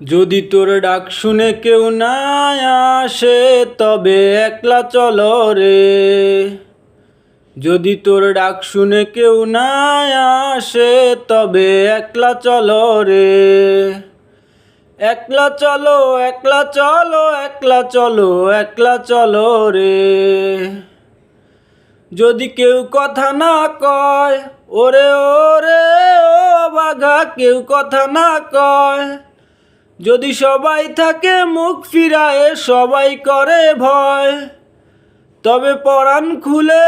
যদি তোর ডাক শুনে কেউ না আসে তবে একলা চলো রে। যদি তোর ডাক শুনে কেউ না আসে তবে একলা চলো রে। একলা চলো একলা চলো একলা চলো একলা চলো রে। যদি কেউ কথা না কয় ওরে ওরে ও বাঘা, কেউ কথা না কয়, যদি সবাই থাকে মুখ ফিরায়ে সবাই করে ভয়, তবে পরাণ খুলে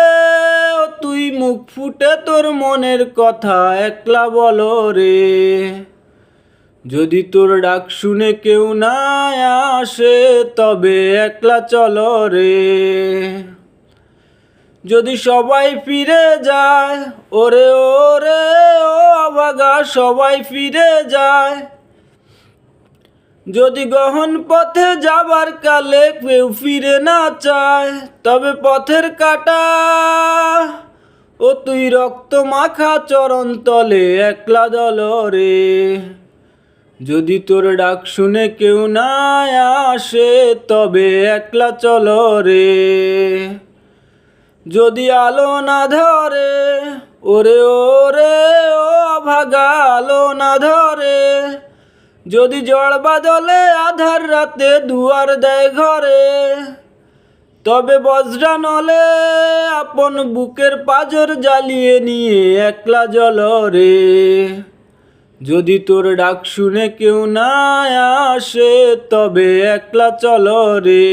তুই মুখ ফুটে তোর মনের কথা একলা বলো রে। যদি তোর ডাক শুনে কেউ না আসে তবে একলা চলো রে। যদি সবাই ফিরে যায় ওরে ওরে ও অভাগা, সবাই ফিরে যায়, যদি গহন পথে যাবার কালে কেউ ফিরে না চায়, তবে পথের কাটা ও তুই রক্ত মাখা চরণ তলে একলা দল রে। যদি তোর ডাক শুনে কেউ না আসে তবে একলা চলো রে। যদি আলো না ধরে ওরে ওরে ও অভাগা, আলো না ধরে, যদি ঝড় বাদলে আধার রাতে দুয়ার দেয় ঘরে, তবে বজ্রা নলে আপন বুকের পাঁজর জ্বালিয়ে নিয়ে একলা জ্বল রে। যদি তোর ডাক শুনে কেউ না আসে তবে একলা চলো রে।